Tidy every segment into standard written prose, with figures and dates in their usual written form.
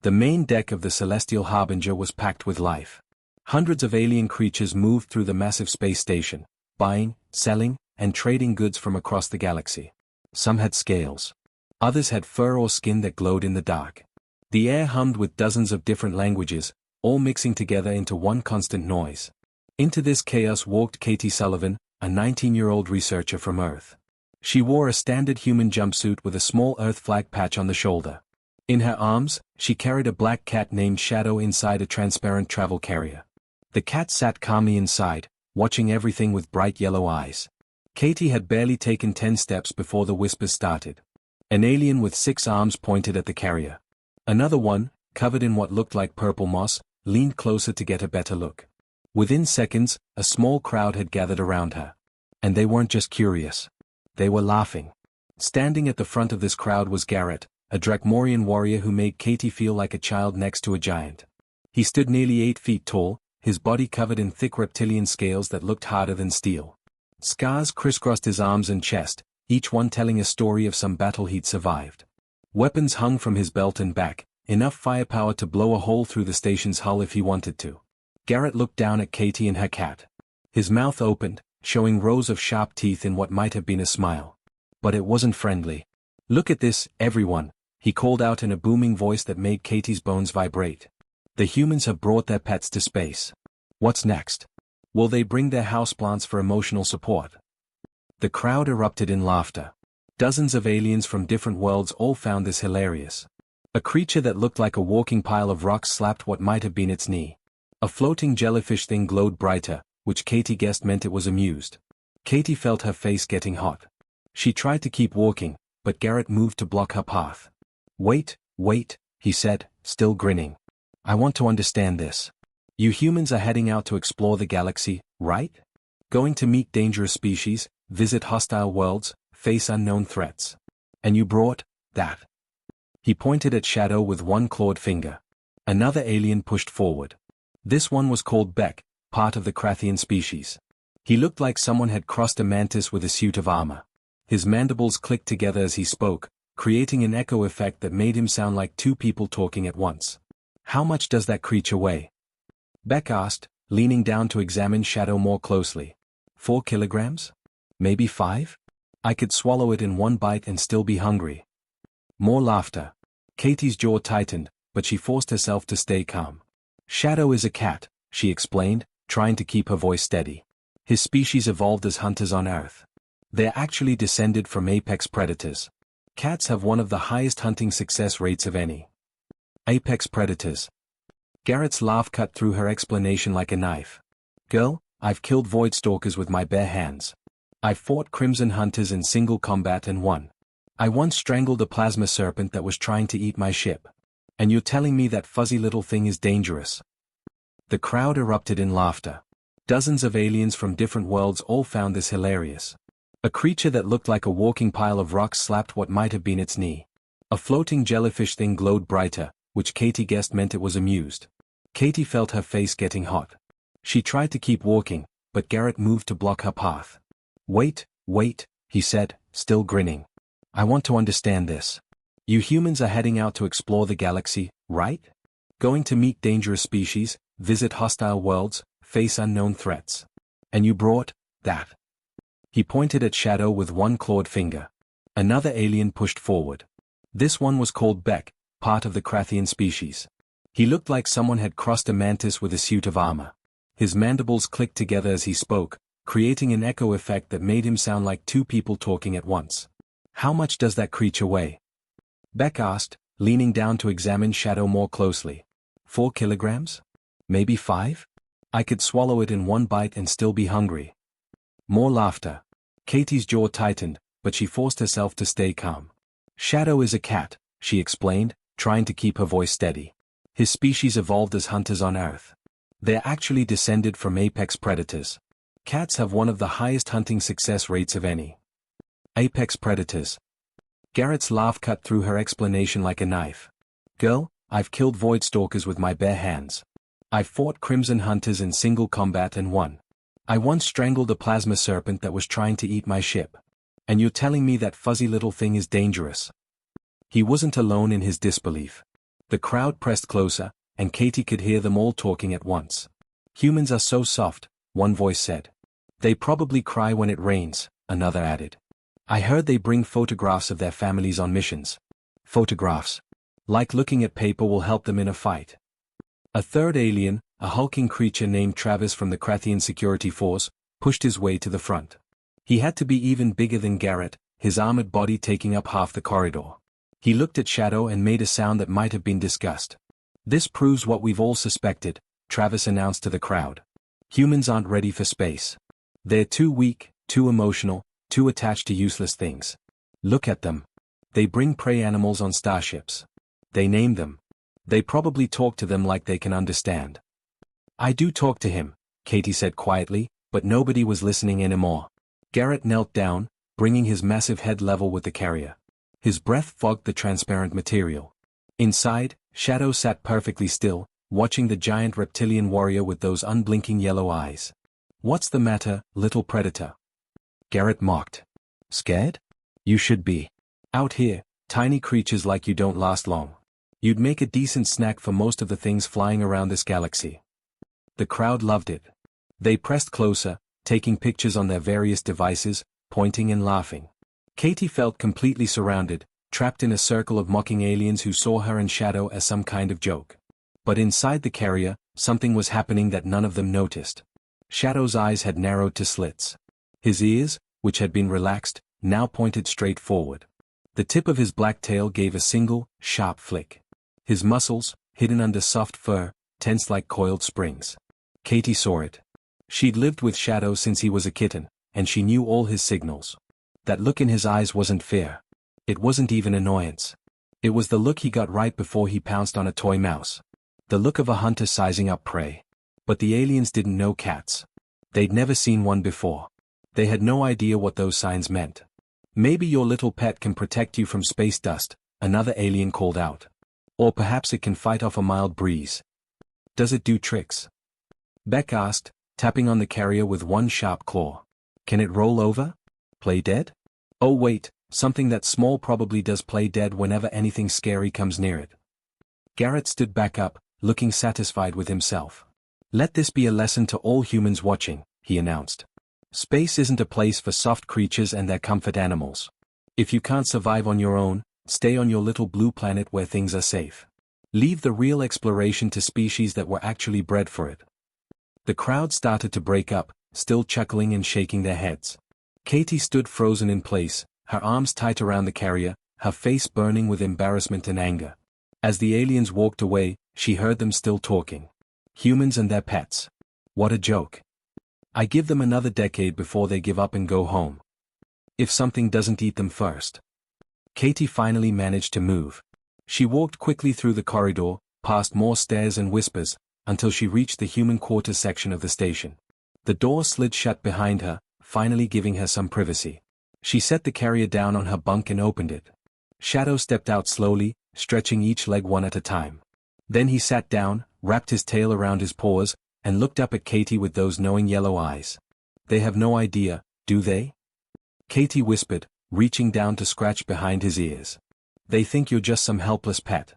The main deck of the Celestial Harbinger was packed with life. Hundreds of alien creatures moved through the massive space station, buying, selling, and trading goods from across the galaxy. Some had scales. Others had fur or skin that glowed in the dark. The air hummed with dozens of different languages, all mixing together into one constant noise. Into this chaos walked Katie Sullivan, a 19-year-old researcher from Earth. She wore a standard human jumpsuit with a small Earth flag patch on the shoulder. In her arms, she carried a black cat named Shadow inside a transparent travel carrier. The cat sat calmly inside, watching everything with bright yellow eyes. Katie had barely taken 10 steps before the whispers started. An alien with 6 arms pointed at the carrier. Another one, covered in what looked like purple moss, leaned closer to get a better look. Within seconds, a small crowd had gathered around her. And they weren't just curious. They were laughing. Standing at the front of this crowd was Garrett, a Drakmorian warrior who made Katie feel like a child next to a giant. He stood nearly 8 feet tall, his body covered in thick reptilian scales that looked harder than steel. Scars crisscrossed his arms and chest, each one telling a story of some battle he'd survived. Weapons hung from his belt and back, enough firepower to blow a hole through the station's hull if he wanted to. Garrett looked down at Katie and her cat. His mouth opened, showing rows of sharp teeth in what might have been a smile. But it wasn't friendly. "Look at this, everyone," he called out in a booming voice that made Katie's bones vibrate. "The humans have brought their pets to space. What's next? Will they bring their houseplants for emotional support?" The crowd erupted in laughter. Dozens of aliens from different worlds all found this hilarious. A creature that looked like a walking pile of rocks slapped what might have been its knee. A floating jellyfish thing glowed brighter, which Katie guessed meant it was amused. Katie felt her face getting hot. She tried to keep walking, but Garrett moved to block her path. Wait, he said, still grinning. "I want to understand this. You humans are heading out to explore the galaxy, right? Going to meet dangerous species, visit hostile worlds, face unknown threats. And you brought that." He pointed at Shadow with one clawed finger. Another alien pushed forward. This one was called Beck, part of the Krathian species. He looked like someone had crossed a mantis with a suit of armor. His mandibles clicked together as he spoke, creating an echo effect that made him sound like 2 people talking at once. "How much does that creature weigh?" Beck asked, leaning down to examine Shadow more closely. 4 kilograms? Maybe 5? I could swallow it in one bite and still be hungry." More laughter. Katie's jaw tightened, but she forced herself to stay calm. "Shadow is a cat," she explained, trying to keep her voice steady. "His species evolved as hunters on Earth. They're actually descended from apex predators. Cats have one of the highest hunting success rates of any." "Apex predators." Garrett's laugh cut through her explanation like a knife. "Girl, I've killed void stalkers with my bare hands. I've fought crimson hunters in single combat and won. I once strangled a plasma serpent that was trying to eat my ship. And you're telling me that fuzzy little thing is dangerous?" The crowd erupted in laughter. Dozens of aliens from different worlds all found this hilarious. A creature that looked like a walking pile of rocks slapped what might have been its knee. A floating jellyfish thing glowed brighter, which Katie guessed meant it was amused. Katie felt her face getting hot. She tried to keep walking, but Garrett moved to block her path. Wait, he said, still grinning. "I want to understand this. You humans are heading out to explore the galaxy, right? Going to meet dangerous species, visit hostile worlds, face unknown threats. And you brought that." He pointed at Shadow with one clawed finger. Another alien pushed forward. This one was called Beck, part of the Krathian species. He looked like someone had crossed a mantis with a suit of armor. His mandibles clicked together as he spoke, creating an echo effect that made him sound like 2 people talking at once. "How much does that creature weigh?" Beck asked, leaning down to examine Shadow more closely. 4 kilograms? Maybe 5? I could swallow it in one bite and still be hungry." More laughter. Katie's jaw tightened, but she forced herself to stay calm. "Shadow is a cat," she explained, trying to keep her voice steady. "His species evolved as hunters on Earth. They're actually descended from apex predators. Cats have one of the highest hunting success rates of any." "Apex predators." Garrett's laugh cut through her explanation like a knife. "Girl, I've killed void stalkers with my bare hands. I've fought crimson hunters in single combat and won. I once strangled a plasma serpent that was trying to eat my ship. And you're telling me that fuzzy little thing is dangerous?" He wasn't alone in his disbelief. The crowd pressed closer, and Katie could hear them all talking at once. Humans are so soft, one voice said. They probably cry when it rains, another added. I heard they bring photographs of their families on missions. Photographs. Like looking at paper will help them in a fight. A third alien, a hulking creature named Travis from the Krathian Security Force, pushed his way to the front. He had to be even bigger than Garrett, his armored body taking up half the corridor. He looked at Shadow and made a sound that might have been disgust. This proves what we've all suspected, Travis announced to the crowd. Humans aren't ready for space. They're too weak, too emotional, too attached to useless things. Look at them. They bring prey animals on starships. They name them. They probably talk to them like they can understand. I do talk to him, Katie said quietly, but nobody was listening anymore. Garrett knelt down, bringing his massive head level with the carrier. His breath fogged the transparent material. Inside, Shadow sat perfectly still, watching the giant reptilian warrior with those unblinking yellow eyes. What's the matter, little predator? Garrett mocked. Scared? You should be. Out here, tiny creatures like you don't last long. You'd make a decent snack for most of the things flying around this galaxy. The crowd loved it. They pressed closer, taking pictures on their various devices, pointing and laughing. Katie felt completely surrounded, trapped in a circle of mocking aliens who saw her and Shadow as some kind of joke. But inside the carrier, something was happening that none of them noticed. Shadow's eyes had narrowed to slits. His ears, which had been relaxed, now pointed straight forward. The tip of his black tail gave a single, sharp flick. His muscles, hidden under soft fur, tensed like coiled springs. Katie saw it. She'd lived with Shadow since he was a kitten, and she knew all his signals. That look in his eyes wasn't fear. It wasn't even annoyance. It was the look he got right before he pounced on a toy mouse. The look of a hunter sizing up prey. But the aliens didn't know cats. They'd never seen one before. They had no idea what those signs meant. Maybe your little pet can protect you from space dust, another alien called out. Or perhaps it can fight off a mild breeze. Does it do tricks? Beck asked, tapping on the carrier with one sharp claw. Can it roll over? Play dead? Oh wait, something that small probably does play dead whenever anything scary comes near it. Garrett stood back up, looking satisfied with himself. Let this be a lesson to all humans watching, he announced. Space isn't a place for soft creatures and their comfort animals. If you can't survive on your own, stay on your little blue planet where things are safe. Leave the real exploration to species that were actually bred for it. The crowd started to break up, still chuckling and shaking their heads. Katie stood frozen in place, her arms tight around the carrier, her face burning with embarrassment and anger. As the aliens walked away, she heard them still talking. Humans and their pets. What a joke. I give them another decade before they give up and go home. If something doesn't eat them first. Katie finally managed to move. She walked quickly through the corridor, past more stairs and whispers, until she reached the human quarters section of the station. The door slid shut behind her, finally giving her some privacy. She set the carrier down on her bunk and opened it. Shadow stepped out slowly, stretching each leg one at a time. Then he sat down, wrapped his tail around his paws, and looked up at Katie with those knowing yellow eyes. They have no idea, do they? Katie whispered, reaching down to scratch behind his ears. They think you're just some helpless pet.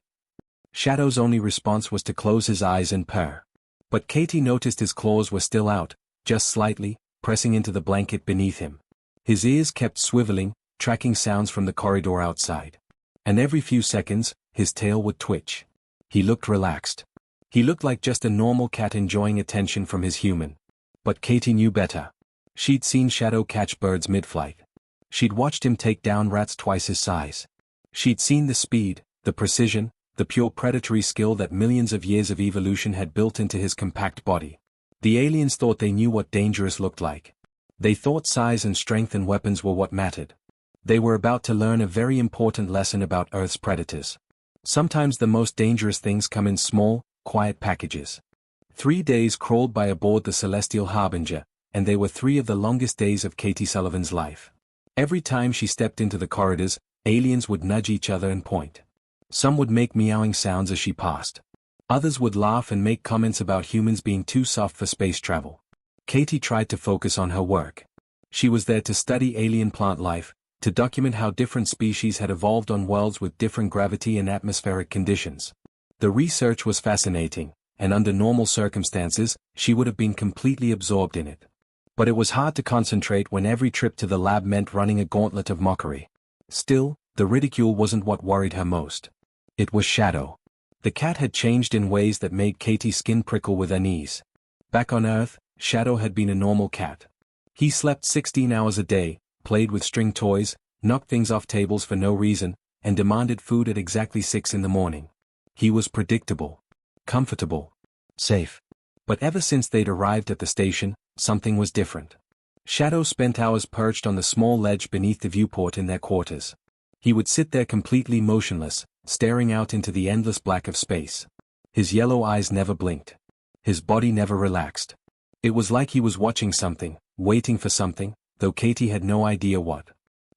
Shadow's only response was to close his eyes and purr. But Katie noticed his claws were still out, just slightly, pressing into the blanket beneath him. His ears kept swiveling, tracking sounds from the corridor outside. And every few seconds, his tail would twitch. He looked relaxed. He looked like just a normal cat enjoying attention from his human. But Katie knew better. She'd seen Shadow catch birds mid-flight. She'd watched him take down rats twice his size. She'd seen the speed, the precision, the pure predatory skill that millions of years of evolution had built into his compact body. The aliens thought they knew what dangerous looked like. They thought size and strength and weapons were what mattered. They were about to learn a very important lesson about Earth's predators. Sometimes the most dangerous things come in small, quiet packages. 3 days crawled by aboard the Celestial Harbinger, and they were 3 of the longest days of Katie Sullivan's life. Every time she stepped into the corridors, aliens would nudge each other and point. Some would make meowing sounds as she passed. Others would laugh and make comments about humans being too soft for space travel. Katie tried to focus on her work. She was there to study alien plant life, to document how different species had evolved on worlds with different gravity and atmospheric conditions. The research was fascinating, and under normal circumstances, she would have been completely absorbed in it. But it was hard to concentrate when every trip to the lab meant running a gauntlet of mockery. Still, the ridicule wasn't what worried her most. It was Shadow. The cat had changed in ways that made Katie's skin prickle with unease. Back on Earth, Shadow had been a normal cat. He slept 16 hours a day, played with string toys, knocked things off tables for no reason, and demanded food at exactly 6 in the morning. He was predictable, comfortable, safe. But ever since they'd arrived at the station, something was different. Shadow spent hours perched on the small ledge beneath the viewport in their quarters. He would sit there completely motionless, staring out into the endless black of space. His yellow eyes never blinked. His body never relaxed. It was like he was watching something, waiting for something, though Katie had no idea what.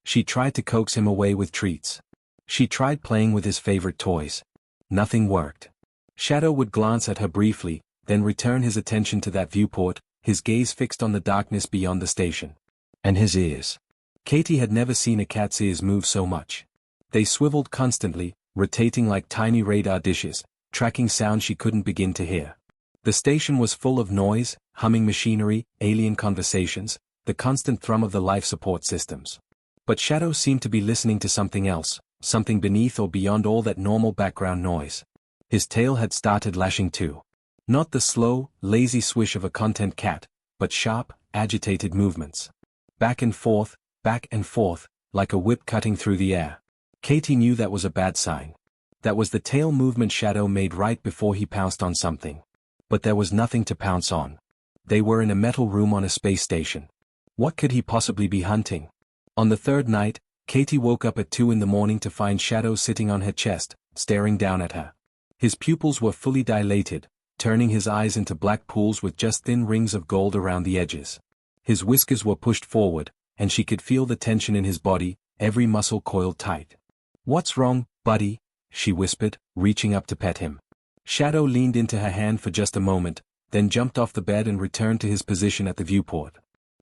She tried to coax him away with treats. She tried playing with his favorite toys. Nothing worked. Shadow would glance at her briefly, then return his attention to that viewport, his gaze fixed on the darkness beyond the station. And his ears. Katie had never seen a cat's ears move so much. They swiveled constantly, rotating like tiny radar dishes, tracking sounds she couldn't begin to hear. The station was full of noise, humming machinery, alien conversations, the constant thrum of the life support systems. But Shadow seemed to be listening to something else, something beneath or beyond all that normal background noise. His tail had started lashing too. Not the slow, lazy swish of a content cat, but sharp, agitated movements. Back and forth, like a whip cutting through the air. Katie knew that was a bad sign. That was the tail movement Shadow made right before he pounced on something. But there was nothing to pounce on. They were in a metal room on a space station. What could he possibly be hunting? On the third night, Katie woke up at 2 in the morning to find Shadow sitting on her chest, staring down at her. His pupils were fully dilated, turning his eyes into black pools with just thin rings of gold around the edges. His whiskers were pushed forward, and she could feel the tension in his body, every muscle coiled tight. "What's wrong, buddy?" she whispered, reaching up to pet him. Shadow leaned into her hand for just a moment, then jumped off the bed and returned to his position at the viewport.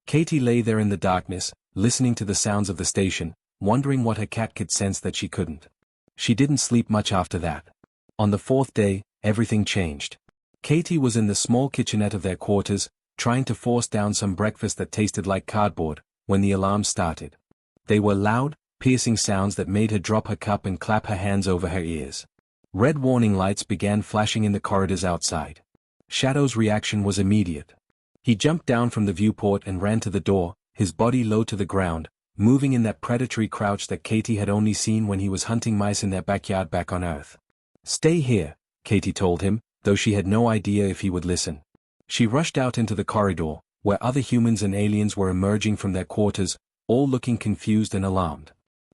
Katie lay there in the darkness, listening to the sounds of the station, wondering what her cat could sense that she couldn't. She didn't sleep much after that. On the fourth day, everything changed. Katie was in the small kitchenette of their quarters, trying to force down some breakfast that tasted like cardboard, when the alarm started. They were loud, piercing sounds that made her drop her cup and clap her hands over her ears. Red warning lights began flashing in the corridors outside. Shadow's reaction was immediate. He jumped down from the viewport and ran to the door, his body low to the ground, moving in that predatory crouch that Katie had only seen when he was hunting mice in their backyard back on Earth. "Stay here," Katie told him, though she had no idea if he would listen. She rushed out into the corridor, where other humans and aliens were emerging from their quarters, all looking confused and alarmed.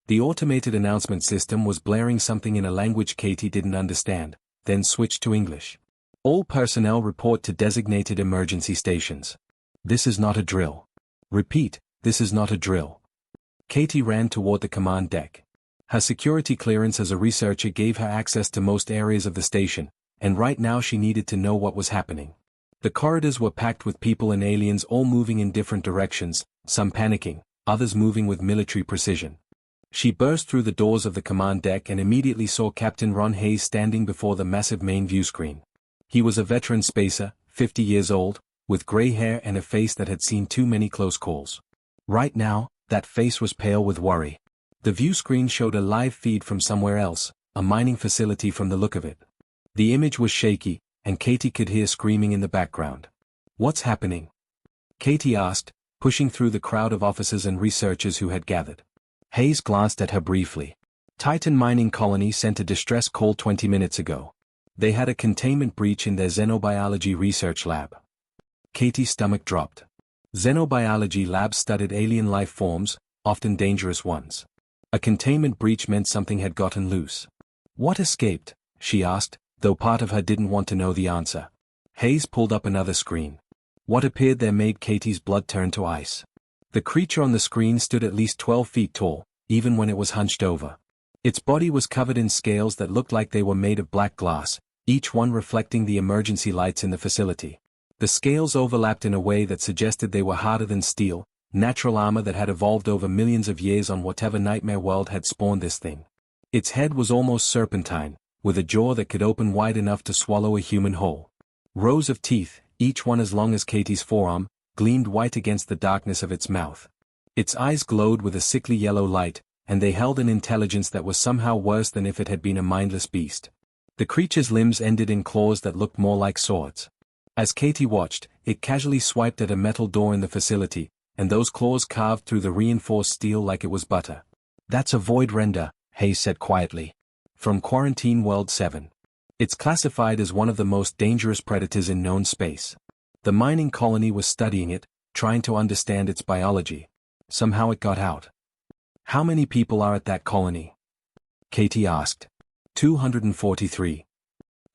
The automated announcement system was blaring something in a language Katie didn't understand, then switched to English. "All personnel report to designated emergency stations. This is not a drill. Repeat, this is not a drill." Katie ran toward the command deck. Her security clearance as a researcher gave her access to most areas of the station, and right now she needed to know what was happening. The corridors were packed with people and aliens all moving in different directions, some panicking, others moving with military precision. She burst through the doors of the command deck and immediately saw Captain Ron Hayes standing before the massive main view screen. He was a veteran spacer, 50 years old, with gray hair and a face that had seen too many close calls. Right now, that face was pale with worry. The view screen showed a live feed from somewhere else, a mining facility from the look of it. The image was shaky, and Katie could hear screaming in the background. "What's happening?" Katie asked, pushing through the crowd of officers and researchers who had gathered. Hayes glanced at her briefly. Titan Mining Colony sent a distress call 20 minutes ago. They had a containment breach in their xenobiology research lab. Katie's stomach dropped. Xenobiology labs studied alien life forms, often dangerous ones. A containment breach meant something had gotten loose. "What escaped?" she asked, though part of her didn't want to know the answer. Hayes pulled up another screen. What appeared there made Katie's blood turn to ice. The creature on the screen stood at least 12 feet tall, even when it was hunched over. Its body was covered in scales that looked like they were made of black glass, each one reflecting the emergency lights in the facility. The scales overlapped in a way that suggested they were harder than steel, natural armor that had evolved over millions of years on whatever nightmare world had spawned this thing. Its head was almost serpentine, with a jaw that could open wide enough to swallow a human whole. Rows of teeth, each one as long as Katie's forearm, gleamed white against the darkness of its mouth. Its eyes glowed with a sickly yellow light, and they held an intelligence that was somehow worse than if it had been a mindless beast. The creature's limbs ended in claws that looked more like swords. As Katie watched, it casually swiped at a metal door in the facility, and those claws carved through the reinforced steel like it was butter. "That's a void render," Hayes said quietly. "From Quarantine World 7. It's classified as one of the most dangerous predators in known space. The mining colony was studying it, trying to understand its biology. Somehow it got out." "How many people are at that colony?" Katie asked. 243.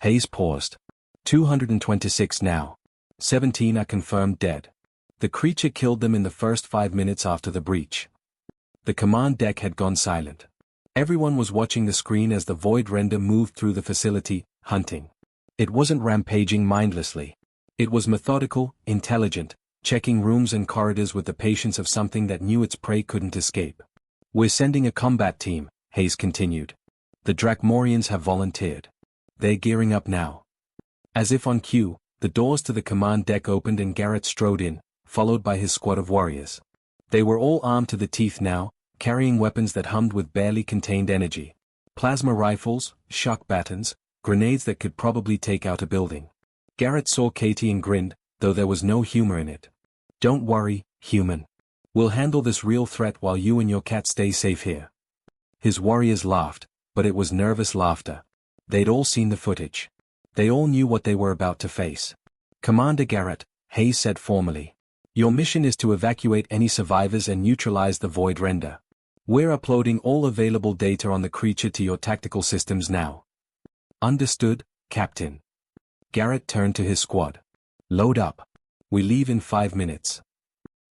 Hayes paused. 226 now. 17 are confirmed dead. The creature killed them in the first 5 minutes after the breach. The command deck had gone silent. Everyone was watching the screen as the void render moved through the facility, hunting. It wasn't rampaging mindlessly. It was methodical, intelligent, checking rooms and corridors with the patience of something that knew its prey couldn't escape. "We're sending a combat team," Hayes continued. "The Drakmorians have volunteered. They're gearing up now." As if on cue, the doors to the command deck opened and Garrett strode in, followed by his squad of warriors. They were all armed to the teeth now, carrying weapons that hummed with barely contained energy. Plasma rifles, shock batons, grenades that could probably take out a building. Garrett saw Katie and grinned, though there was no humor in it. "Don't worry, human. We'll handle this real threat while you and your cat stay safe here." His warriors laughed, but it was nervous laughter. They'd all seen the footage. They all knew what they were about to face. "Commander Garrett," Hayes said formally. "Your mission is to evacuate any survivors and neutralize the void render. We're uploading all available data on the creature to your tactical systems now." "Understood, Captain." Garrett turned to his squad. "Load up. We leave in 5 minutes."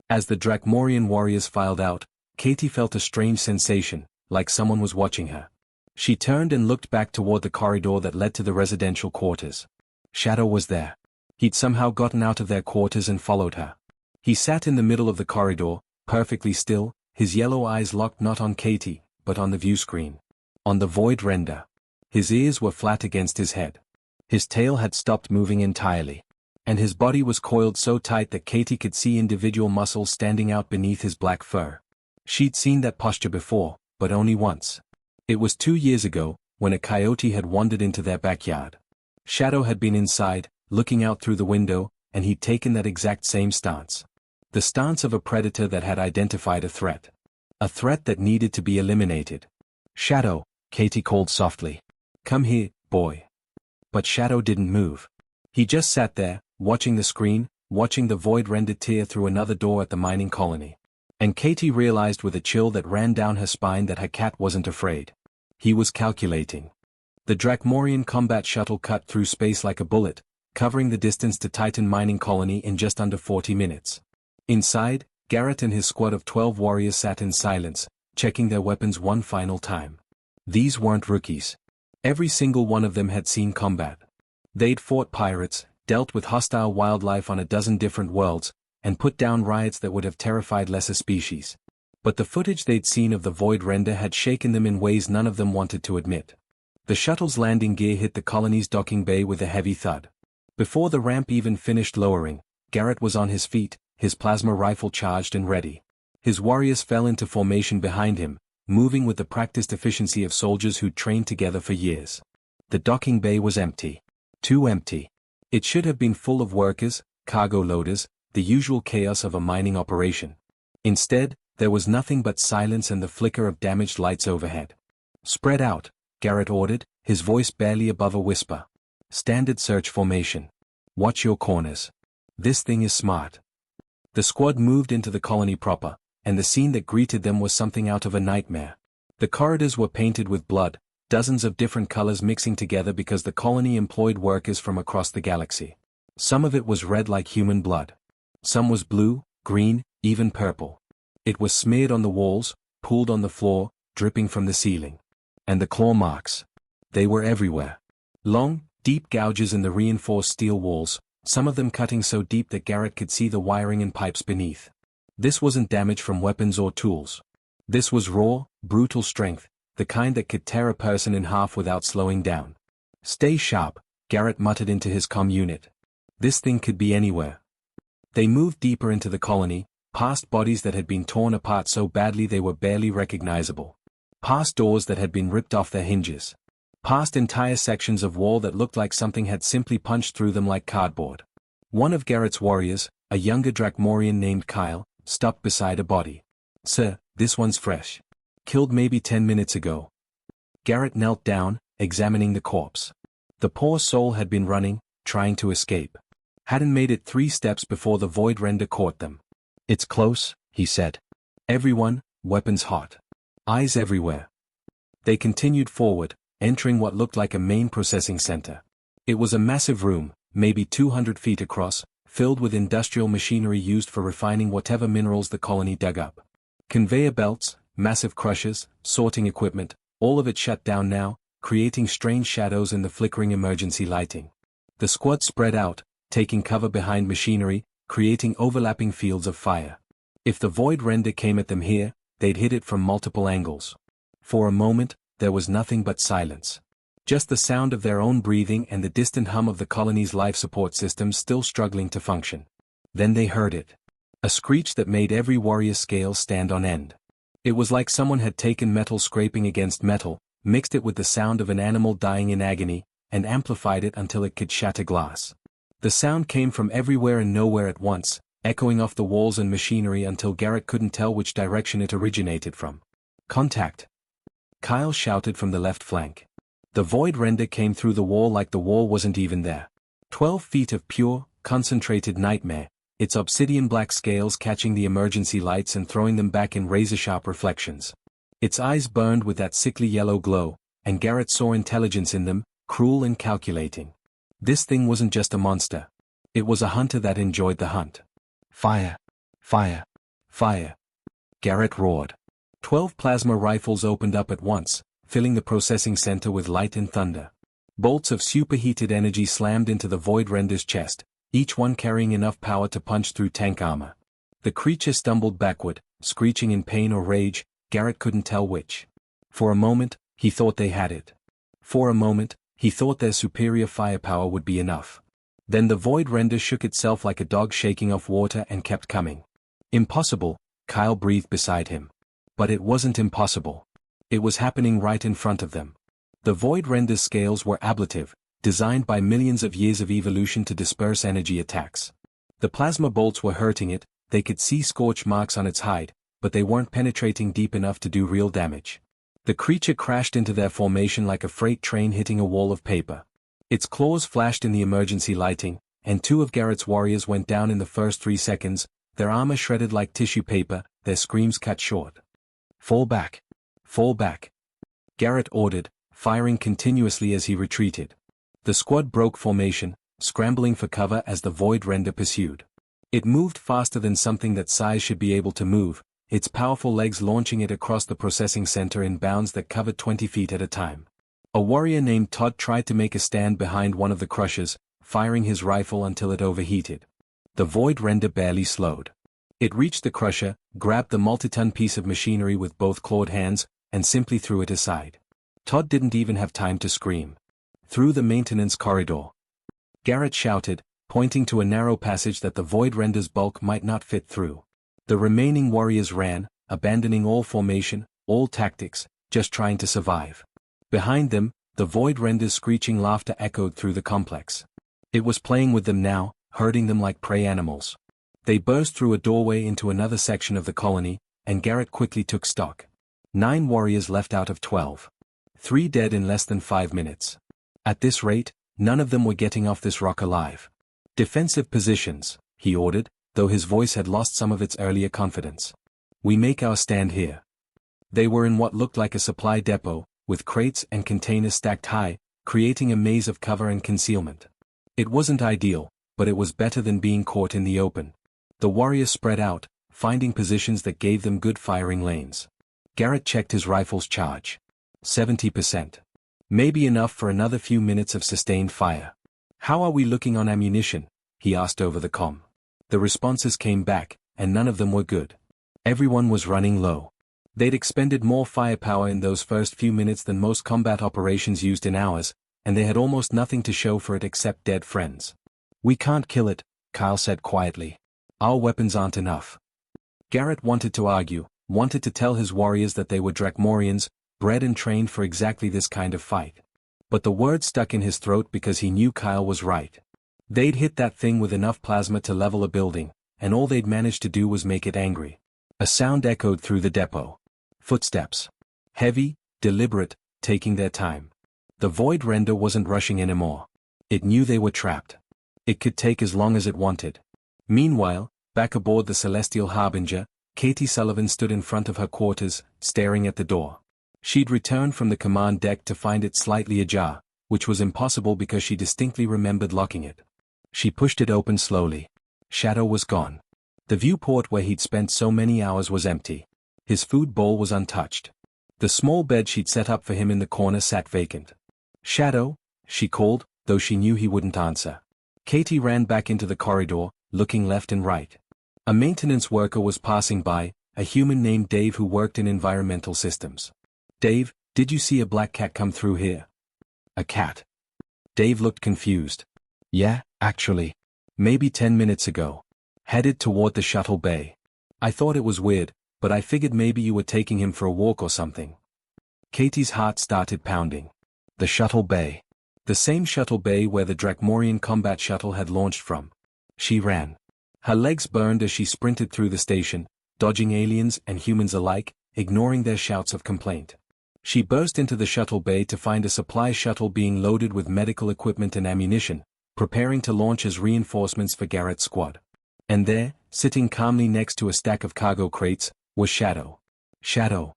As the Drakmorian warriors filed out, Katie felt a strange sensation, like someone was watching her. She turned and looked back toward the corridor that led to the residential quarters. Shadow was there. He'd somehow gotten out of their quarters and followed her. He sat in the middle of the corridor, perfectly still, his yellow eyes locked not on Katie, but on the view screen. On the void render. His ears were flat against his head. His tail had stopped moving entirely. And his body was coiled so tight that Katie could see individual muscles standing out beneath his black fur. She'd seen that posture before, but only once. It was 2 years ago, when a coyote had wandered into their backyard. Shadow had been inside, looking out through the window, and he'd taken that exact same stance. The stance of a predator that had identified a threat. A threat that needed to be eliminated. "Shadow," Katie called softly. "Come here, boy." But Shadow didn't move. He just sat there, watching the screen, watching the void render tear through another door at the mining colony. And Katie realized with a chill that ran down her spine that her cat wasn't afraid. He was calculating. The Drakmorian combat shuttle cut through space like a bullet, covering the distance to Titan mining colony in just under 40 minutes. Inside, Garrett and his squad of 12 warriors sat in silence, checking their weapons one final time. These weren't rookies. Every single one of them had seen combat. They'd fought pirates, dealt with hostile wildlife on a dozen different worlds, and put down riots that would have terrified lesser species. But the footage they'd seen of the void render had shaken them in ways none of them wanted to admit. The shuttle's landing gear hit the colony's docking bay with a heavy thud. Before the ramp even finished lowering, Garrett was on his feet, his plasma rifle charged and ready. His warriors fell into formation behind him, moving with the practiced efficiency of soldiers who'd trained together for years. The docking bay was empty. Too empty. It should have been full of workers, cargo loaders, the usual chaos of a mining operation. Instead, there was nothing but silence and the flicker of damaged lights overhead. "Spread out," Garrett ordered, his voice barely above a whisper. "Standard search formation. Watch your corners. This thing is smart." The squad moved into the colony proper, and the scene that greeted them was something out of a nightmare. The corridors were painted with blood, dozens of different colors mixing together because the colony employed workers from across the galaxy. Some of it was red like human blood. Some was blue, green, even purple. It was smeared on the walls, pooled on the floor, dripping from the ceiling. And the claw marks. They were everywhere. Long, deep gouges in the reinforced steel walls, some of them cutting so deep that Garrett could see the wiring and pipes beneath. This wasn't damage from weapons or tools. This was raw, brutal strength, the kind that could tear a person in half without slowing down. Stay sharp, Garrett muttered into his comm unit. This thing could be anywhere. They moved deeper into the colony, past bodies that had been torn apart so badly they were barely recognizable. Past doors that had been ripped off their hinges. Past entire sections of wall that looked like something had simply punched through them like cardboard. One of Garrett's warriors, a younger Drakmorian named Kyle, stopped beside a body. "Sir, this one's fresh. Killed maybe 10 minutes ago." Garrett knelt down, examining the corpse. The poor soul had been running, trying to escape. Hadn't made it 3 steps before the void render caught them. "It's close," he said. "Everyone, weapons hot. Eyes everywhere." They continued forward, entering what looked like a main processing center. It was a massive room, maybe 200 feet across, filled with industrial machinery used for refining whatever minerals the colony dug up. Conveyor belts, massive crushers, sorting equipment, all of it shut down now, creating strange shadows in the flickering emergency lighting. The squad spread out, taking cover behind machinery, creating overlapping fields of fire. If the void render came at them here, they'd hit it from multiple angles. For a moment, there was nothing but silence. Just the sound of their own breathing and the distant hum of the colony's life support systems still struggling to function. Then they heard it. A screech that made every warrior's scales stand on end. It was like someone had taken metal scraping against metal, mixed it with the sound of an animal dying in agony, and amplified it until it could shatter glass. The sound came from everywhere and nowhere at once, echoing off the walls and machinery until Garrett couldn't tell which direction it originated from. "Contact!" Kyle shouted from the left flank. The void render came through the wall like the wall wasn't even there. 12 feet of pure, concentrated nightmare, its obsidian black scales catching the emergency lights and throwing them back in razor-sharp reflections. Its eyes burned with that sickly yellow glow, and Garrett saw intelligence in them, cruel and calculating. This thing wasn't just a monster. It was a hunter that enjoyed the hunt. "Fire! Fire! Fire!" Garrett roared. 12 plasma rifles opened up at once, filling the processing center with light and thunder. Bolts of superheated energy slammed into the void render's chest, each one carrying enough power to punch through tank armor. The creature stumbled backward, screeching in pain or rage, Garrett couldn't tell which. For a moment, he thought they had it. For a moment, he thought their superior firepower would be enough. Then the void render shook itself like a dog shaking off water and kept coming. "Impossible," Kyle breathed beside him. But it wasn't impossible. It was happening right in front of them. The void render's scales were ablative, designed by millions of years of evolution to disperse energy attacks. The plasma bolts were hurting it, they could see scorch marks on its hide, but they weren't penetrating deep enough to do real damage. The creature crashed into their formation like a freight train hitting a wall of paper. Its claws flashed in the emergency lighting, and 2 of Garrett's warriors went down in the first 3 seconds, their armor shredded like tissue paper, their screams cut short. "Fall back! Fall back!" Garrett ordered, firing continuously as he retreated. The squad broke formation, scrambling for cover as the void render pursued. It moved faster than something that size should be able to move, its powerful legs launching it across the processing center in bounds that covered 20 feet at a time. A warrior named Todd tried to make a stand behind one of the crushers, firing his rifle until it overheated. The void render barely slowed. It reached the crusher, grabbed the multi-ton piece of machinery with both clawed hands, and simply threw it aside. Todd didn't even have time to scream. "Through the maintenance corridor!" Garrett shouted, pointing to a narrow passage that the void render's bulk might not fit through. The remaining warriors ran, abandoning all formation, all tactics, just trying to survive. Behind them, the void render's screeching laughter echoed through the complex. It was playing with them now, herding them like prey animals. They burst through a doorway into another section of the colony, and Garrett quickly took stock. 9 warriors left out of 12. 3 dead in less than 5 minutes. At this rate, none of them were getting off this rock alive. "Defensive positions," he ordered, though his voice had lost some of its earlier confidence. "We make our stand here." They were in what looked like a supply depot, with crates and containers stacked high, creating a maze of cover and concealment. It wasn't ideal, but it was better than being caught in the open. The warriors spread out, finding positions that gave them good firing lanes. Garrett checked his rifle's charge. 70%. Maybe enough for another few minutes of sustained fire. "How are we looking on ammunition?" he asked over the comm. The responses came back, and none of them were good. Everyone was running low. They'd expended more firepower in those first few minutes than most combat operations used in hours, and they had almost nothing to show for it except dead friends. "We can't kill it," Kyle said quietly. "Our weapons aren't enough." Garrett wanted to argue, wanted to tell his warriors that they were Drakmorians, bred and trained for exactly this kind of fight. But the words stuck in his throat because he knew Kyle was right. They'd hit that thing with enough plasma to level a building, and all they'd managed to do was make it angry. A sound echoed through the depot. Footsteps. Heavy, deliberate, taking their time. The Void Render wasn't rushing anymore. It knew they were trapped. It could take as long as it wanted. Meanwhile, back aboard the Celestial Harbinger, Katie Sullivan stood in front of her quarters, staring at the door. She'd returned from the command deck to find it slightly ajar, which was impossible because she distinctly remembered locking it. She pushed it open slowly. Shadow was gone. The viewport where he'd spent so many hours was empty. His food bowl was untouched. The small bed she'd set up for him in the corner sat vacant. "Shadow?" she called, though she knew he wouldn't answer. Katie ran back into the corridor, looking left and right. A maintenance worker was passing by, a human named Dave who worked in environmental systems. "Dave, did you see a black cat come through here?" "A cat?" Dave looked confused. "Yeah, actually. Maybe 10 minutes ago. Headed toward the shuttle bay. I thought it was weird, but I figured maybe you were taking him for a walk or something." Katie's heart started pounding. The shuttle bay. The same shuttle bay where the Drakmorian combat shuttle had launched from. She ran. Her legs burned as she sprinted through the station, dodging aliens and humans alike, ignoring their shouts of complaint. She burst into the shuttle bay to find a supply shuttle being loaded with medical equipment and ammunition, preparing to launch as reinforcements for Garrett's squad. And there, sitting calmly next to a stack of cargo crates, was Shadow. "Shadow."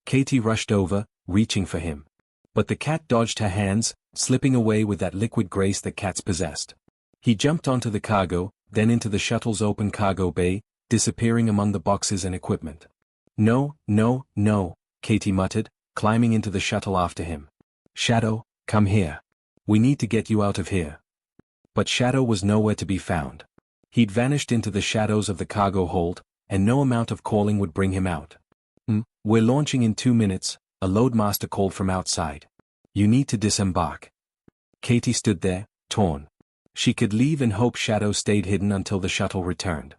Katie rushed over, reaching for him. But the cat dodged her hands, slipping away with that liquid grace that cats possessed. He jumped onto the cargo, then into the shuttle's open cargo bay, disappearing among the boxes and equipment. "No, no, no," Katie muttered, climbing into the shuttle after him. "Shadow, come here. We need to get you out of here." But Shadow was nowhere to be found. He'd vanished into the shadows of the cargo hold, and no amount of calling would bring him out. "We're launching in 2 minutes," a loadmaster called from outside. "You need to disembark." Katie stood there, torn. She could leave and hope Shadow stayed hidden until the shuttle returned.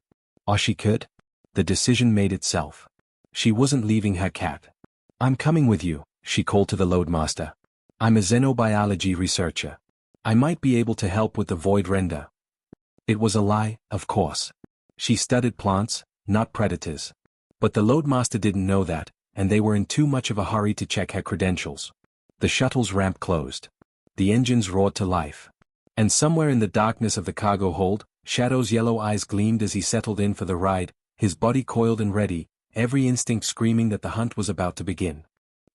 Or she could. The decision made itself. She wasn't leaving her cat. "I'm coming with you," she called to the loadmaster. "I'm a xenobiology researcher. I might be able to help with the Void Render." It was a lie, of course. She studied plants, not predators. But the loadmaster didn't know that, and they were in too much of a hurry to check her credentials. The shuttle's ramp closed. The engines roared to life. And somewhere in the darkness of the cargo hold, Shadow's yellow eyes gleamed as he settled in for the ride, his body coiled and ready, every instinct screaming that the hunt was about to begin.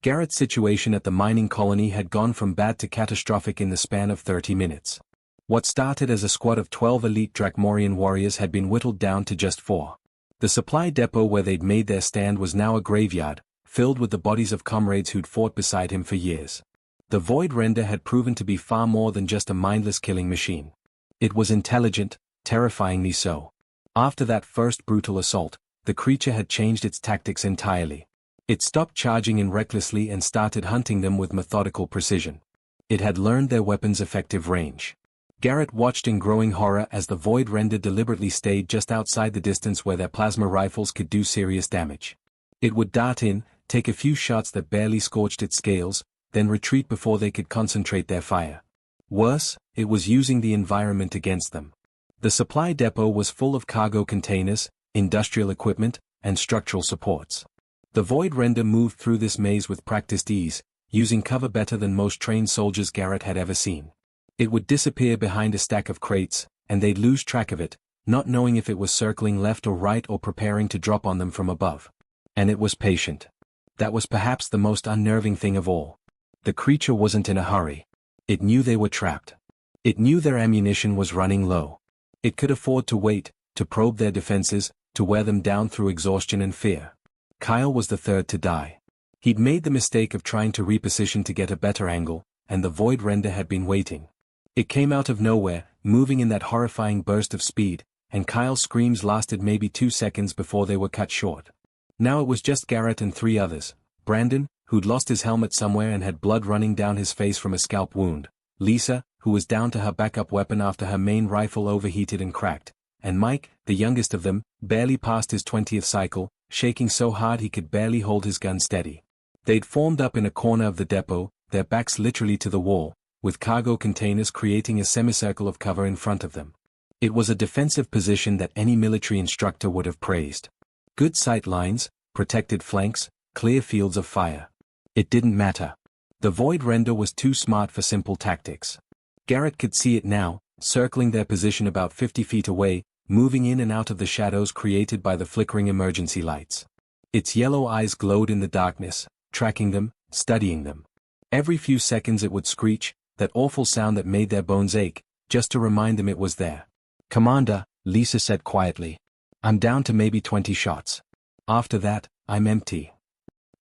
Garrett's situation at the mining colony had gone from bad to catastrophic in the span of 30 minutes. What started as a squad of 12 elite Drakmorian warriors had been whittled down to just 4. The supply depot where they'd made their stand was now a graveyard, filled with the bodies of comrades who'd fought beside him for years. The Void Render had proven to be far more than just a mindless killing machine. It was intelligent, terrifyingly so. After that first brutal assault, the creature had changed its tactics entirely. It stopped charging in recklessly and started hunting them with methodical precision. It had learned their weapons' effective range. Garrett watched in growing horror as the Void Render deliberately stayed just outside the distance where their plasma rifles could do serious damage. It would dart in, take a few shots that barely scorched its scales, then retreat before they could concentrate their fire. Worse, it was using the environment against them. The supply depot was full of cargo containers, industrial equipment, and structural supports. The Void Render moved through this maze with practiced ease, using cover better than most trained soldiers Garrett had ever seen. It would disappear behind a stack of crates, and they'd lose track of it, not knowing if it was circling left or right or preparing to drop on them from above. And it was patient. That was perhaps the most unnerving thing of all. The creature wasn't in a hurry. It knew they were trapped. It knew their ammunition was running low. It could afford to wait, to probe their defenses, to wear them down through exhaustion and fear. Kyle was the third to die. He'd made the mistake of trying to reposition to get a better angle, and the Void Render had been waiting. It came out of nowhere, moving in that horrifying burst of speed, and Kyle's screams lasted maybe 2 seconds before they were cut short. Now it was just Garrett and 3 others. Brandon, who'd lost his helmet somewhere and had blood running down his face from a scalp wound. Lisa, who was down to her backup weapon after her main rifle overheated and cracked, and Mike, the youngest of them, barely passed his 20th cycle, shaking so hard he could barely hold his gun steady. They'd formed up in a corner of the depot, their backs literally to the wall, with cargo containers creating a semicircle of cover in front of them. It was a defensive position that any military instructor would have praised. Good sight lines, protected flanks, clear fields of fire. It didn't matter. The Void Render was too smart for simple tactics. Garrett could see it now, circling their position about 50 feet away, moving in and out of the shadows created by the flickering emergency lights. Its yellow eyes glowed in the darkness, tracking them, studying them. Every few seconds it would screech, that awful sound that made their bones ache, just to remind them it was there. "Commander," Lisa said quietly. "I'm down to maybe 20 shots. After that, I'm empty."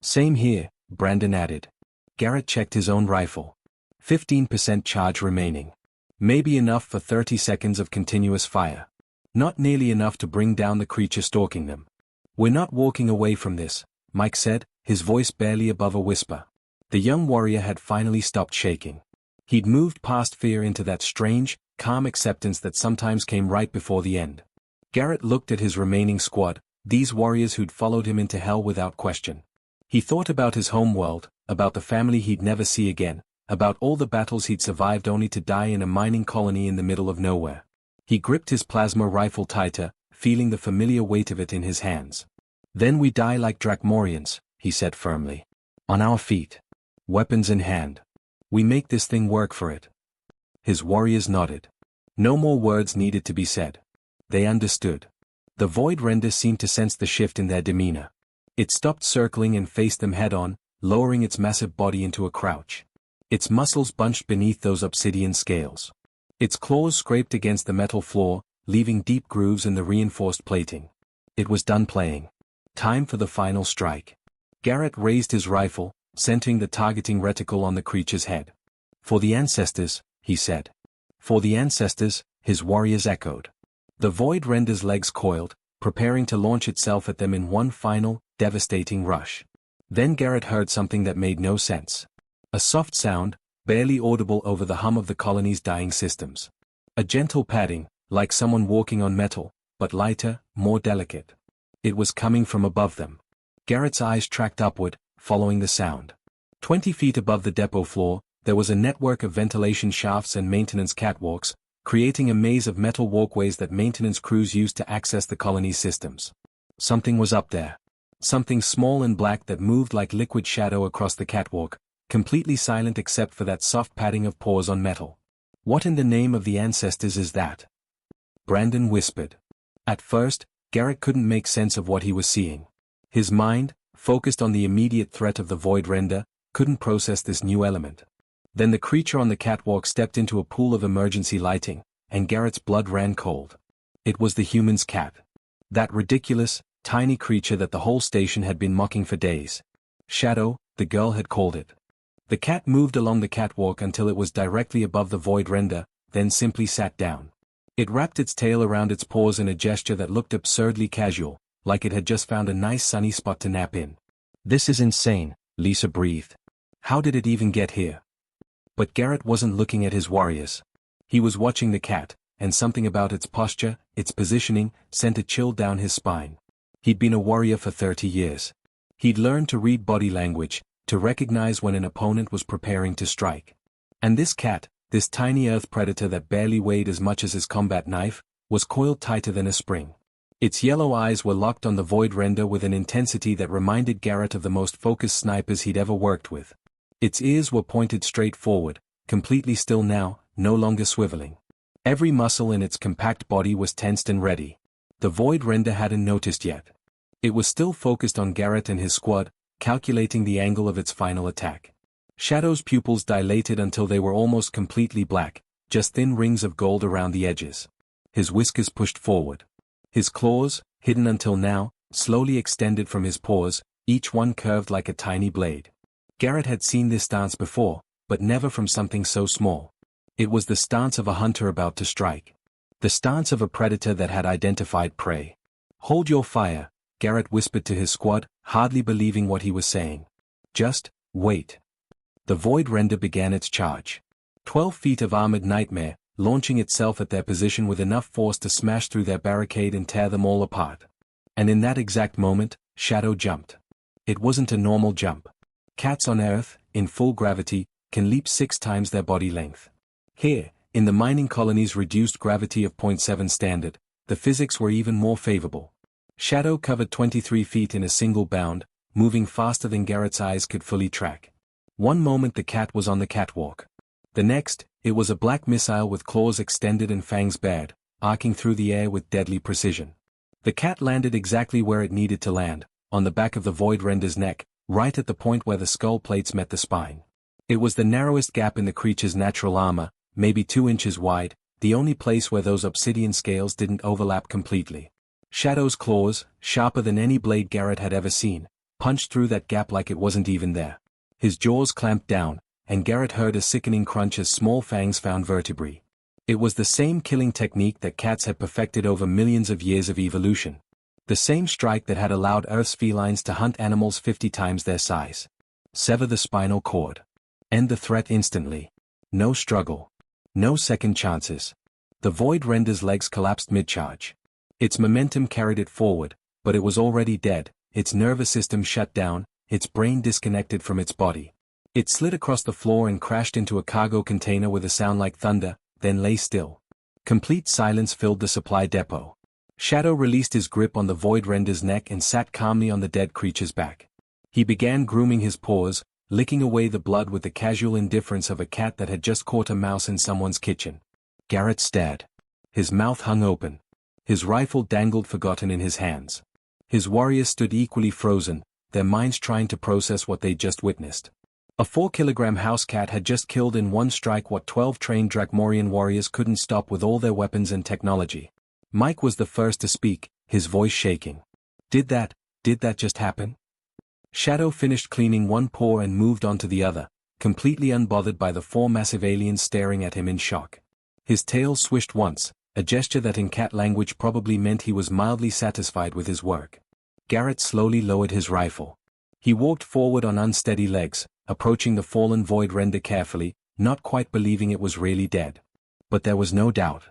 "Same here," Brandon added. Garrett checked his own rifle. 15% charge remaining. Maybe enough for 30 seconds of continuous fire. Not nearly enough to bring down the creature stalking them. "We're not walking away from this," Mike said, his voice barely above a whisper. The young warrior had finally stopped shaking. He'd moved past fear into that strange, calm acceptance that sometimes came right before the end. Garrett looked at his remaining squad, these warriors who'd followed him into hell without question. He thought about his homeworld, about the family he'd never see again, about all the battles he'd survived only to die in a mining colony in the middle of nowhere. He gripped his plasma rifle tighter, feeling the familiar weight of it in his hands. "Then we die like Drakmorians," he said firmly. "On our feet. Weapons in hand. We make this thing work for it." His warriors nodded. No more words needed to be said. They understood. The Void Render seemed to sense the shift in their demeanor. It stopped circling and faced them head-on, lowering its massive body into a crouch. Its muscles bunched beneath those obsidian scales. Its claws scraped against the metal floor, leaving deep grooves in the reinforced plating. It was done playing. Time for the final strike. Garrett raised his rifle, centering the targeting reticle on the creature's head. "For the ancestors," he said. "For the ancestors," his warriors echoed. The Void Render's legs coiled, preparing to launch itself at them in one final, devastating rush. Then Garrett heard something that made no sense. A soft sound, barely audible over the hum of the colony's dying systems. A gentle padding, like someone walking on metal, but lighter, more delicate. It was coming from above them. Garrett's eyes tracked upward, following the sound. 20 feet above the depot floor, there was a network of ventilation shafts and maintenance catwalks, creating a maze of metal walkways that maintenance crews used to access the colony's systems. Something was up there. Something small and black that moved like liquid shadow across the catwalk, completely silent except for that soft padding of paws on metal. "What in the name of the ancestors is that?" Brandon whispered. At first, Garrett couldn't make sense of what he was seeing. His mind, focused on the immediate threat of the Void Render, couldn't process this new element. Then the creature on the catwalk stepped into a pool of emergency lighting, and Garrett's blood ran cold. It was the human's cat. That ridiculous, tiny creature that the whole station had been mocking for days. Shadow, the girl had called it. The cat moved along the catwalk until it was directly above the Void Render, then simply sat down. It wrapped its tail around its paws in a gesture that looked absurdly casual, like it had just found a nice sunny spot to nap in. "This is insane," Lisa breathed. "How did it even get here?" But Garrett wasn't looking at his warriors. He was watching the cat, and something about its posture, its positioning, sent a chill down his spine. He'd been a warrior for 30 years. He'd learned to read body language, to recognize when an opponent was preparing to strike. And this cat, this tiny earth predator that barely weighed as much as his combat knife, was coiled tighter than a spring. Its yellow eyes were locked on the Void Render with an intensity that reminded Garrett of the most focused snipers he'd ever worked with. Its ears were pointed straight forward, completely still now, no longer swiveling. Every muscle in its compact body was tensed and ready. The Void Render hadn't noticed yet. It was still focused on Garrett and his squad, calculating the angle of its final attack. Shadow's pupils dilated until they were almost completely black, just thin rings of gold around the edges. His whiskers pushed forward. His claws, hidden until now, slowly extended from his paws, each one curved like a tiny blade. Garrett had seen this stance before, but never from something so small. It was the stance of a hunter about to strike. The stance of a predator that had identified prey. "Hold your fire," Garrett whispered to his squad, hardly believing what he was saying. "Just wait." The Void Render began its charge. 12 feet of armored nightmare, launching itself at their position with enough force to smash through their barricade and tear them all apart. And in that exact moment, Shadow jumped. It wasn't a normal jump. Cats on Earth, in full gravity, can leap 6 times their body length. Here, in the mining colony's reduced gravity of 0.7 standard, the physics were even more favorable. Shadow covered 23 feet in a single bound, moving faster than Garrett's eyes could fully track. One moment the cat was on the catwalk. The next, it was a black missile with claws extended and fangs bared, arcing through the air with deadly precision. The cat landed exactly where it needed to land, on the back of the Void Render's neck, right at the point where the skull plates met the spine. It was the narrowest gap in the creature's natural armor, maybe 2 inches wide, the only place where those obsidian scales didn't overlap completely. Shadow's claws, sharper than any blade Garrett had ever seen, punched through that gap like it wasn't even there. His jaws clamped down, and Garrett heard a sickening crunch as small fangs found vertebrae. It was the same killing technique that cats had perfected over millions of years of evolution. The same strike that had allowed Earth's felines to hunt animals 50 times their size. Sever the spinal cord. End the threat instantly. No struggle. No second chances. The Void Render's legs collapsed mid-charge. Its momentum carried it forward, but it was already dead, its nervous system shut down, its brain disconnected from its body. It slid across the floor and crashed into a cargo container with a sound like thunder, then lay still. Complete silence filled the supply depot. Shadow released his grip on the Void Render's neck and sat calmly on the dead creature's back. He began grooming his paws, licking away the blood with the casual indifference of a cat that had just caught a mouse in someone's kitchen. Garrett stared. His mouth hung open. His rifle dangled forgotten in his hands. His warriors stood equally frozen, their minds trying to process what they'd just witnessed. A 4-kilogram house cat had just killed in one strike what 12 trained Drakmorian warriors couldn't stop with all their weapons and technology. Mike was the first to speak, his voice shaking. Did that just happen? Shadow finished cleaning one paw and moved on to the other, completely unbothered by the 4 massive aliens staring at him in shock. His tail swished once, a gesture that in cat language probably meant he was mildly satisfied with his work. Garrett slowly lowered his rifle. He walked forward on unsteady legs, approaching the fallen Void Render carefully, not quite believing it was really dead. But there was no doubt.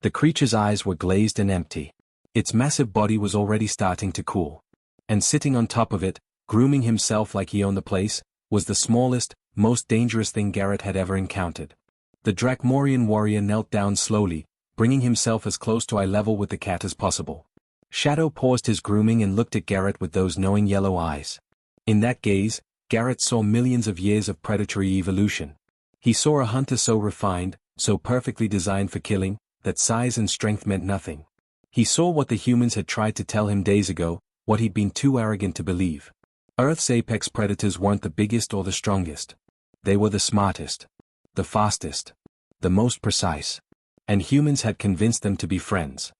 The creature's eyes were glazed and empty. Its massive body was already starting to cool. And sitting on top of it, grooming himself like he owned the place, was the smallest, most dangerous thing Garrett had ever encountered. The Drakmorian warrior knelt down slowly, bringing himself as close to eye level with the cat as possible. Shadow paused his grooming and looked at Garrett with those knowing yellow eyes. In that gaze, Garrett saw millions of years of predatory evolution. He saw a hunter so refined, so perfectly designed for killing, that size and strength meant nothing. He saw what the humans had tried to tell him days ago, what he'd been too arrogant to believe. Earth's apex predators weren't the biggest or the strongest. They were the smartest, the fastest, the most precise. And humans had convinced them to be friends.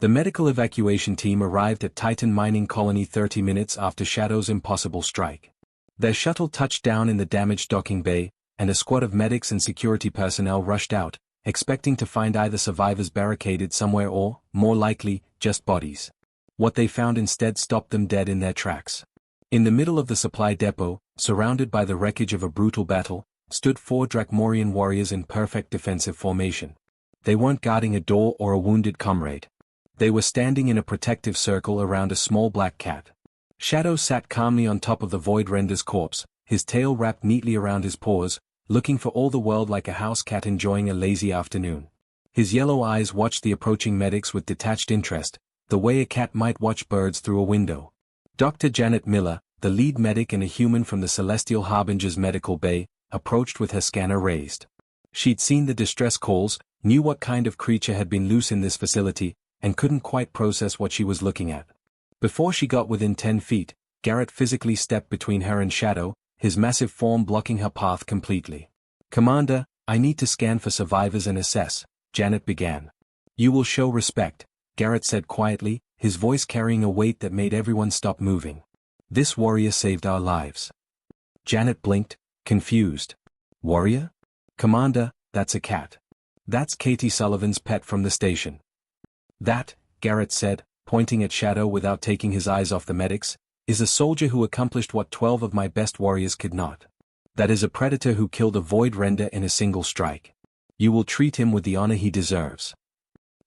The medical evacuation team arrived at Titan Mining Colony 30 minutes after Shadow's impossible strike. Their shuttle touched down in the damaged docking bay, and a squad of medics and security personnel rushed out, expecting to find either survivors barricaded somewhere or, more likely, just bodies. What they found instead stopped them dead in their tracks. In the middle of the supply depot, surrounded by the wreckage of a brutal battle, stood 4 Drakmorian warriors in perfect defensive formation. They weren't guarding a door or a wounded comrade. They were standing in a protective circle around a small black cat. Shadow sat calmly on top of the Void Render's corpse, his tail wrapped neatly around his paws, looking for all the world like a house cat enjoying a lazy afternoon. His yellow eyes watched the approaching medics with detached interest, the way a cat might watch birds through a window. Dr. Janet Miller, the lead medic and a human from the Celestial Harbinger's medical bay, approached with her scanner raised. She'd seen the distress calls, knew what kind of creature had been loose in this facility, and couldn't quite process what she was looking at. Before she got within 10 feet, Garrett physically stepped between her and Shadow, his massive form blocking her path completely. "Commander, I need to scan for survivors and assess," Janet began. "You will show respect," Garrett said quietly, his voice carrying a weight that made everyone stop moving. "This warrior saved our lives." Janet blinked, confused. "Warrior? Commander, that's a cat. That's Katie Sullivan's pet from the station." "That," Garrett said, pointing at Shadow without taking his eyes off the medics, "is a soldier who accomplished what 12 of my best warriors could not. That is a predator who killed a void render in a single strike. You will treat him with the honor he deserves.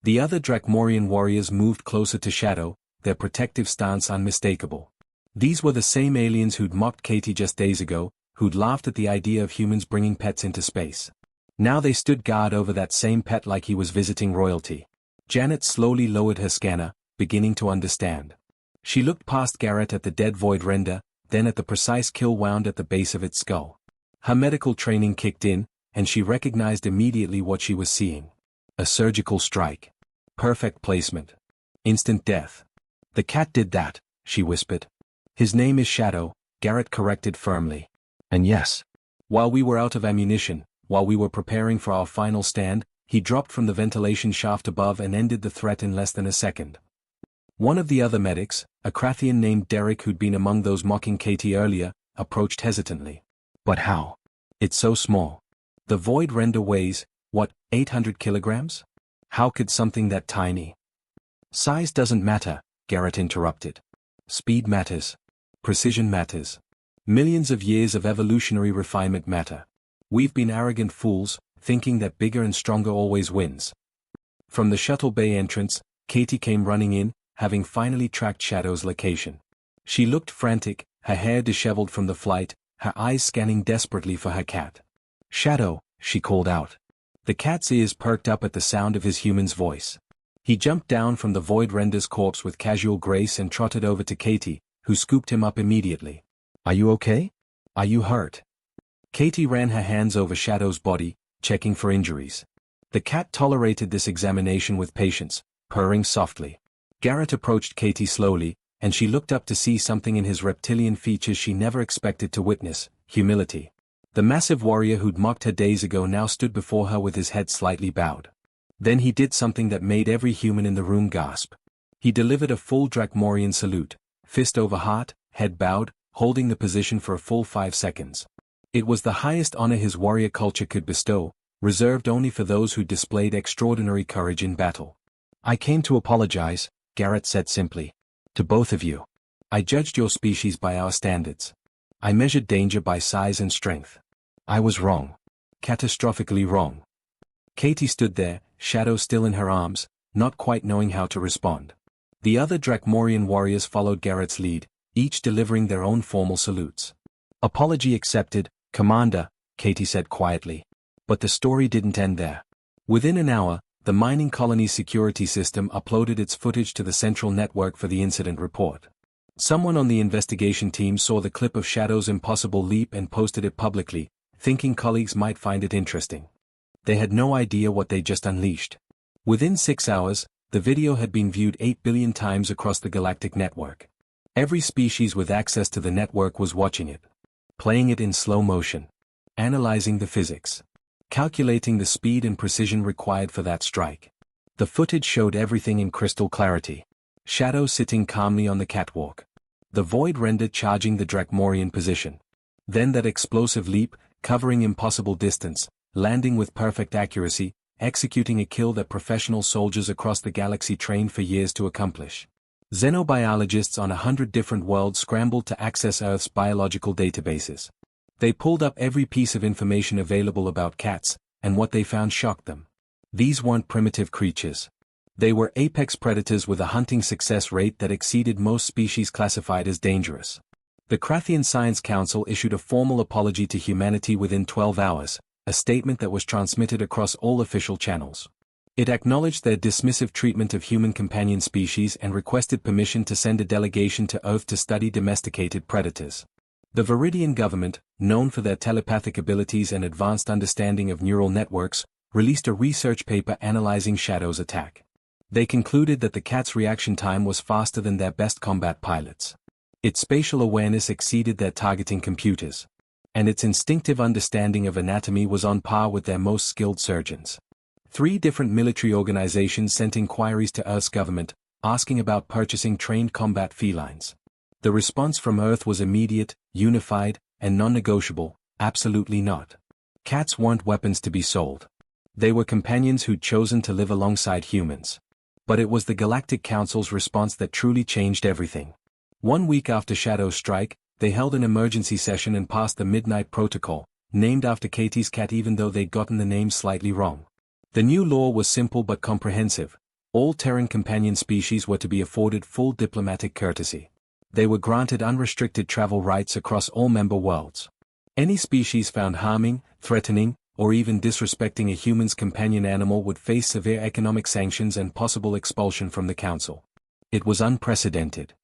The other Drakmorian warriors moved closer to Shadow, their protective stance unmistakable. These were the same aliens who'd mocked Katie just days ago, who'd laughed at the idea of humans bringing pets into space. Now they stood guard over that same pet like he was visiting royalty. Janet slowly lowered her scanner, beginning to understand. She looked past Garrett at the dead void render, then at the precise kill wound at the base of its skull. Her medical training kicked in, and she recognized immediately what she was seeing. A surgical strike. Perfect placement. Instant death. The cat did that, she whispered. His name is Shadow, Garrett corrected firmly. And yes. While we were out of ammunition, while we were preparing for our final stand, he dropped from the ventilation shaft above and ended the threat in less than a second. One of the other medics, a Krathian named Derek who'd been among those mocking Katie earlier, approached hesitantly. But how? It's so small. The void render weighs, what, 800 kilograms? How could something that tiny? Size doesn't matter, Garrett interrupted. Speed matters. Precision matters. Millions of years of evolutionary refinement matter. We've been arrogant fools, thinking that bigger and stronger always wins. From the shuttle bay entrance, Katie came running in, having finally tracked Shadow's location. She looked frantic, her hair disheveled from the flight, her eyes scanning desperately for her cat. Shadow, she called out. The cat's ears perked up at the sound of his human's voice. He jumped down from the void render's corpse with casual grace and trotted over to Katie, who scooped him up immediately. Are you okay? Are you hurt? Katie ran her hands over Shadow's body, checking for injuries. The cat tolerated this examination with patience, purring softly. Garrett approached Katie slowly, and she looked up to see something in his reptilian features she never expected to witness: humility. The massive warrior who'd mocked her days ago now stood before her with his head slightly bowed. Then he did something that made every human in the room gasp. He delivered a full Drakmorian salute, fist over heart, head bowed, holding the position for a full 5 seconds. It was the highest honor his warrior culture could bestow, reserved only for those who displayed extraordinary courage in battle. I came to apologize, Garrett said simply. To both of you. I judged your species by our standards. I measured danger by size and strength. I was wrong. Catastrophically wrong. Katie stood there, Shadow still in her arms, not quite knowing how to respond. The other Drakmorian warriors followed Garrett's lead, each delivering their own formal salutes. Apology accepted, Commander, Katie said quietly. But the story didn't end there. Within an hour, the mining colony's security system uploaded its footage to the central network for the incident report. Someone on the investigation team saw the clip of Shadow's impossible leap and posted it publicly, thinking colleagues might find it interesting. They had no idea what they just unleashed. Within 6 hours, the video had been viewed 8 billion times across the galactic network. Every species with access to the network was watching it. Playing it in slow motion. Analyzing the physics. Calculating the speed and precision required for that strike. The footage showed everything in crystal clarity. Shadow sitting calmly on the catwalk. The void render charging the Drakmorian position. Then that explosive leap, covering impossible distance, landing with perfect accuracy, executing a kill that professional soldiers across the galaxy trained for years to accomplish. Xenobiologists on 100 different worlds scrambled to access Earth's biological databases. They pulled up every piece of information available about cats, and what they found shocked them. These weren't primitive creatures. They were apex predators with a hunting success rate that exceeded most species classified as dangerous. The Krathian Science Council issued a formal apology to humanity within 12 hours, a statement that was transmitted across all official channels. It acknowledged their dismissive treatment of human companion species and requested permission to send a delegation to Earth to study domesticated predators. The Viridian government, known for their telepathic abilities and advanced understanding of neural networks, released a research paper analyzing Shadow's attack. They concluded that the cat's reaction time was faster than their best combat pilots. Its spatial awareness exceeded their targeting computers. And its instinctive understanding of anatomy was on par with their most skilled surgeons. 3 different military organizations sent inquiries to Earth's government, asking about purchasing trained combat felines. The response from Earth was immediate, unified, and non-negotiable: absolutely not. Cats weren't weapons to be sold. They were companions who'd chosen to live alongside humans. But it was the Galactic Council's response that truly changed everything. 1 week after Shadow's strike, They held an emergency session and passed the Midnight Protocol, named after Katie's cat even though they'd gotten the name slightly wrong. The new law was simple but comprehensive. All Terran companion species were to be afforded full diplomatic courtesy. They were granted unrestricted travel rights across all member worlds. Any species found harming, threatening, or even disrespecting a human's companion animal would face severe economic sanctions and possible expulsion from the Council. It was unprecedented.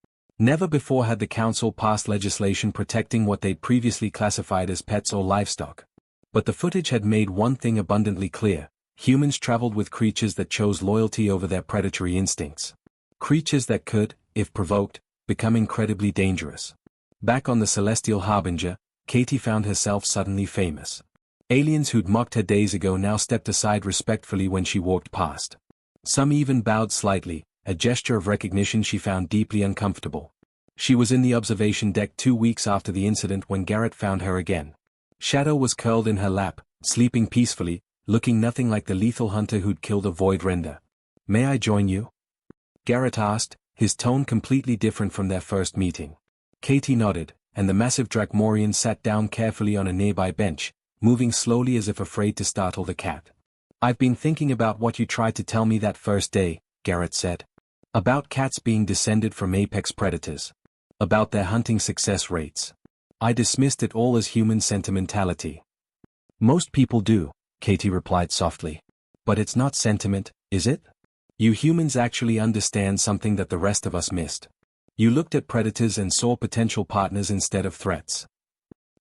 Never before had the Council passed legislation protecting what they'd previously classified as pets or livestock. But the footage had made one thing abundantly clear: humans traveled with creatures that chose loyalty over their predatory instincts. Creatures that could, if provoked, become incredibly dangerous. Back on the Celestial Harbinger, Katie found herself suddenly famous. Aliens who'd mocked her days ago now stepped aside respectfully when she walked past. Some even bowed slightly, a gesture of recognition she found deeply uncomfortable. She was in the observation deck 2 weeks after the incident when Garrett found her again. Shadow was curled in her lap, sleeping peacefully, looking nothing like the lethal hunter who'd killed a void render. "May I join you?" Garrett asked, his tone completely different from their first meeting. Katie nodded, and the massive Drakmorian sat down carefully on a nearby bench, moving slowly as if afraid to startle the cat. "I've been thinking about what you tried to tell me that first day," Garrett said. "About cats being descended from apex predators. About their hunting success rates. I dismissed it all as human sentimentality." "Most people do," Katie replied softly. "But it's not sentiment, is it? You humans actually understand something that the rest of us missed. You looked at predators and saw potential partners instead of threats."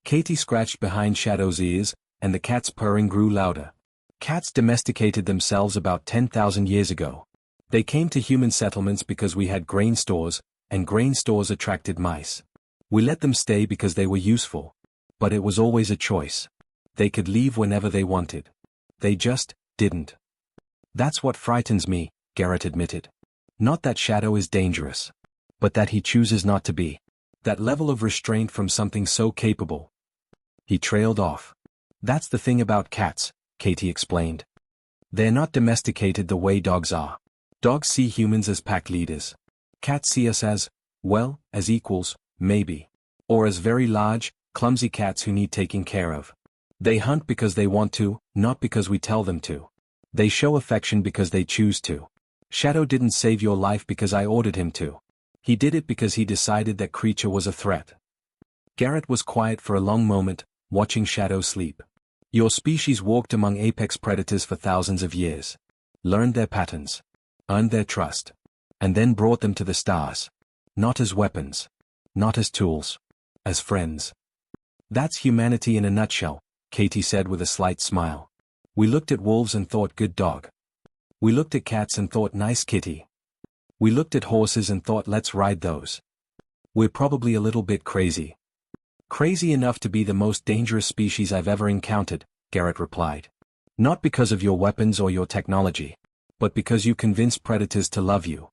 Katie scratched behind Shadow's ears, and the cat's purring grew louder. "Cats domesticated themselves about 10,000 years ago. They came to human settlements because we had grain stores, and grain stores attracted mice. We let them stay because they were useful. But it was always a choice. They could leave whenever they wanted. They just didn't." "That's what frightens me," Garrett admitted. "Not that Shadow is dangerous. But that he chooses not to be. That level of restraint from something so capable." He trailed off. "That's the thing about cats," Katie explained. "They're not domesticated the way dogs are. Dogs see humans as pack leaders. Cats see us as, well, as equals, maybe. Or as very large, clumsy cats who need taking care of. They hunt because they want to, not because we tell them to. They show affection because they choose to. Shadow didn't save your life because I ordered him to. He did it because he decided that creature was a threat." Garrett was quiet for a long moment, watching Shadow sleep. "Your species walked among apex predators for thousands of years. Learned their patterns. Earned their trust. And then brought them to the stars. Not as weapons. Not as tools. As friends. That's humanity in a nutshell," Katie said with a slight smile. "We looked at wolves and thought good dog. We looked at cats and thought nice kitty. We looked at horses and thought let's ride those. We're probably a little bit crazy." "Crazy enough to be the most dangerous species I've ever encountered," Garrett replied. "Not because of your weapons or your technology. But because you convinced predators to love you."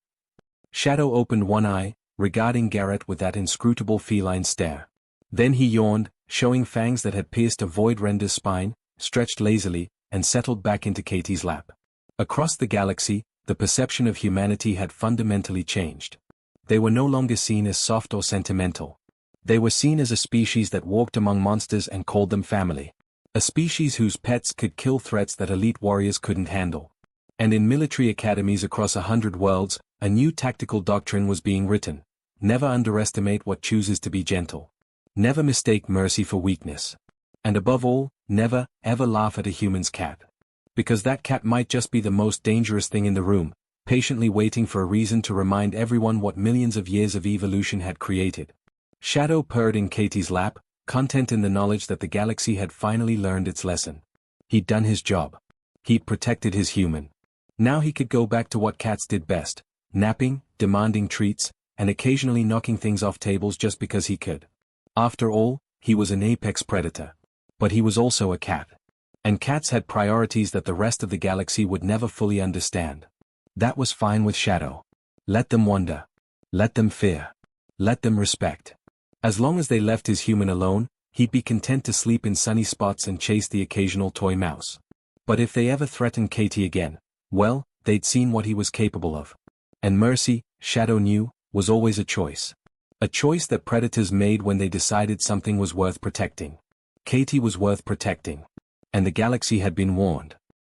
Shadow opened one eye, regarding Garrett with that inscrutable feline stare. Then he yawned, showing fangs that had pierced a void render's spine, stretched lazily, and settled back into Katie's lap. Across the galaxy, the perception of humanity had fundamentally changed. They were no longer seen as soft or sentimental. They were seen as a species that walked among monsters and called them family. A species whose pets could kill threats that elite warriors couldn't handle. And in military academies across 100 worlds, a new tactical doctrine was being written. Never underestimate what chooses to be gentle. Never mistake mercy for weakness. And above all, never, ever laugh at a human's cat. Because that cat might just be the most dangerous thing in the room, patiently waiting for a reason to remind everyone what millions of years of evolution had created. Shadow purred in Katie's lap, content in the knowledge that the galaxy had finally learned its lesson. He'd done his job. He'd protected his human. Now he could go back to what cats did best: napping, demanding treats, and occasionally knocking things off tables just because he could. After all, he was an apex predator. But he was also a cat. And cats had priorities that the rest of the galaxy would never fully understand. That was fine with Shadow. Let them wonder. Let them fear. Let them respect. As long as they left his human alone, he'd be content to sleep in sunny spots and chase the occasional toy mouse. But if they ever threatened Katie again, well, they'd seen what he was capable of. And mercy, Shadow knew, was always a choice. A choice that predators made when they decided something was worth protecting. Katie was worth protecting. And the galaxy had been warned.